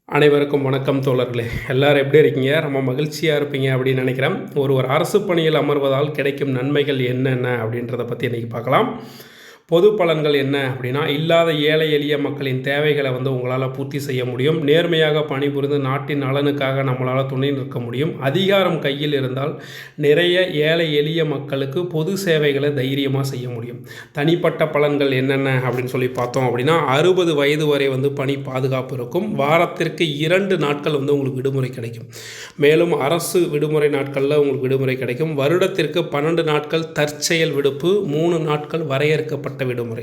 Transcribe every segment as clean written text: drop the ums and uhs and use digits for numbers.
அனைவருக்கும் வணக்கம் தோழர்களே. எல்லாரும் எப்படி இருக்கீங்க? ரொம்ப மகிழ்ச்சியாக இருப்பீங்க அப்படின்னு நினைக்கிறேன். ஒரு அரசு பணியில் அமர்வதால் கிடைக்கும் நன்மைகள் என்னென்ன அப்படின்றத பற்றி இன்றைக்கி பார்க்கலாம். பொது பலன்கள் என்ன அப்படின்னா, இல்லாத ஏழை எளிய மக்களின் தேவைகளை உங்களால் பூர்த்தி செய்ய முடியும். நேர்மையாக பணிபுரிந்து நாட்டின் நலனுக்காக நம்மளால் துணை நிற்க முடியும். அதிகாரம் கையில் இருந்தால் நிறைய ஏழை எளிய மக்களுக்கு பொது சேவைகளை தைரியமாக செய்ய முடியும். தனிப்பட்ட பலன்கள் என்னென்ன அப்படின்னு சொல்லி பார்த்தோம் அப்படின்னா, 60 வயது வரை பணி பாதுகாப்பு இருக்கும். வாரத்திற்கு 2 நாட்கள் உங்களுக்கு விடுமுறை கிடைக்கும். மேலும் அரசு விடுமுறை நாட்களில் உங்களுக்கு விடுமுறை கிடைக்கும். வருடத்திற்கு 12 நாட்கள் தற்செயல் விடுப்பு, 3 நாட்கள் வரையறுக்கப்பட்ட விடுமுறை.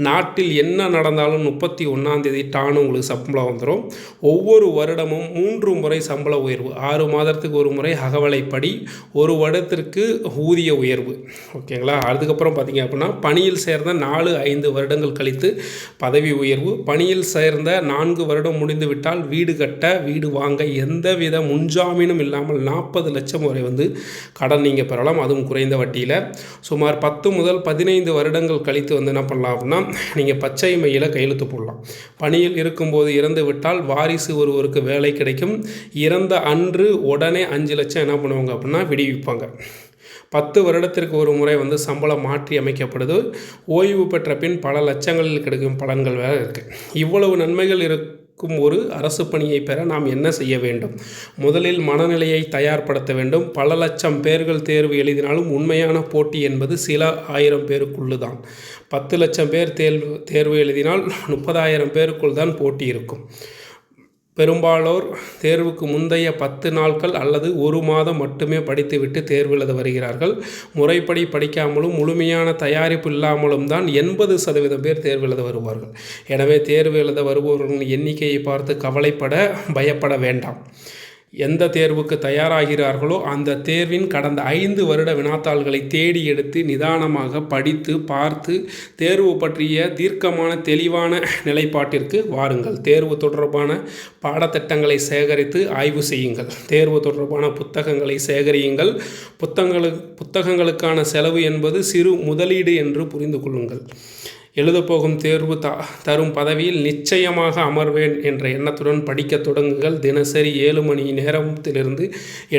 நாட்டில் என்ன நடந்தாலும் 31ஆம் தேதி டான்னு உங்களுக்கு சம்பளம் வந்துடும். ஒவ்வொரு வருடமும் 3 முறை சம்பள உயர்வு, 6 மாதத்துக்கு ஒரு முறை அகவலைப்படி, ஒரு வருடத்திற்கு ஊதிய உயர்வு. ஓகேங்களா? அதுக்கப்புறம் பார்த்தீங்க அப்படின்னா, பணியில் சேர்ந்த 4-5 வருடங்கள் கழித்து பதவி உயர்வு. பணியில் சேர்ந்த 4 வருடம் முடிந்து விட்டால் வீடு கட்ட, வீடு வாங்க எந்தவித முன்ஜாமீனும் இல்லாமல் 40 லட்சம் வரை கடன் நீங்கள் பெறலாம், அதுவும் குறைந்த வட்டியில். சுமார் 10 முதல் 15 வருடங்கள் கழித்து என்ன பண்ணலாம் அப்படின்னா, நீங்கள் பச்சை மையில் கையெழுத்து போடலாம். பணியில் இருக்கும்போது இறந்து விட்டால் வாரிசு ஒருவருக்கு வேலை கிடைக்கும். இறந்த அன்று உடனே 5 லட்சம் என்ன பண்ணுவாங்க அப்படின்னா விடுவிப்பாங்க. 10 வருடத்திற்கு ஒரு முறை சம்பளம் மாற்றி அமைக்கப்படுது. ஓய்வு பெற்ற பின் பல லட்சங்களில் கிடைக்கும் பலன்கள் வேறு இருக்குது. இவ்வளவு நன்மைகள் ஒரு அரசு பணியை பெற நாம் என்ன செய்ய வேண்டும்? முதலில் மனநிலையை தயார்படுத்த வேண்டும். பல லட்சம் பேர்கள் தேர்வு எழுதினாலும் உண்மையான போட்டி என்பது சில ஆயிரம் பேருக்குள்ளு தான். 10 லட்சம் பேர் தேர்வு எழுதினால் 30,000 பேருக்குள் தான் போட்டி இருக்கும். பெரும்பாலோர் தேர்வுக்கு முந்தைய 10 நாட்கள் அல்லது 1 மாதம் மட்டுமே படித்துவிட்டு தேர்வு எழுத வருகிறார்கள். முறைப்படி படிக்காமலும் முழுமையான தயாரிப்பு இல்லாமலும் தான் 80% பேர் தேர்வு எழுத வருவார்கள். எனவே தேர்வு எழுத வருபவர்களின் எண்ணிக்கையை பார்த்து கவலைப்பட, பயப்பட வேண்டாம். எந்த தேர்வுக்கு தயாராகிறார்களோ அந்த தேர்வின் கடந்த 5 வருட வினாத்தாள்களை தேடி எடுத்து நிதானமாக படித்து பார்த்து தேர்வு பற்றிய தீர்க்கமான தெளிவான நிலைப்பாட்டிற்கு வாருங்கள். தேர்வு தொடர்பான பாடத்திட்டங்களை சேகரித்து ஆய்வு செய்யுங்கள். தேர்வு தொடர்பான புத்தகங்களை சேகரியுங்கள். புத்தகங்களுக்கான செலவு என்பது சிறு முதலீடு என்று புரிந்து கொள்ளுங்கள். எழுதப்போகும் தேர்வு தரும் பதவியில் நிச்சயமாக அமர்வேன் என்ற எண்ணத்துடன் படிக்க தொடங்குங்கள். தினசரி 7 மணி நேரத்திலிருந்து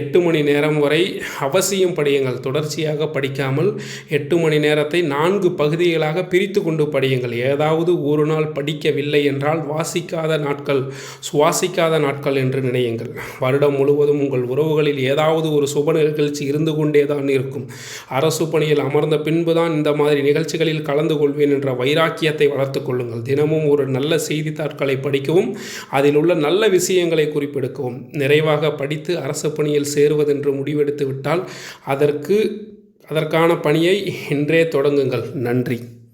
8 மணி நேரம் வரை அவசியம் படியுங்கள். தொடர்ச்சியாக படிக்காமல் 8 மணி நேரத்தை 4 பகுதிகளாக பிரித்து கொண்டு படியுங்கள். ஏதாவது ஒரு நாள் படிக்கவில்லை என்றால் வாசிக்காத நாட்கள், சுவாசிக்காத நாட்கள் என்று நினையுங்கள். வருடம் முழுவதும் உங்கள் உறவுகளில் ஏதாவது ஒரு சுப நிகழ்ச்சி இருந்து கொண்டே தான் இருக்கும். அரசு பணியில் அமர்ந்த பின்புதான் இந்த மாதிரி நிகழ்ச்சிகளில் கலந்து கொள்வேன் என்ற வைராக்கியத்தை வளர்த்து கொள்ளுங்கள். தினமும் ஒரு நல்ல செய்தித்தாட்களை படிக்கவும், அதில் உள்ள நல்ல விஷயங்களை குறிப்பெடுக்கவும். நிறைவாக படித்து அரசு பணியில் சேருவதென்று முடிவெடுத்து விட்டால் அதற்கான பணியை இன்றே தொடங்குங்கள். நன்றி.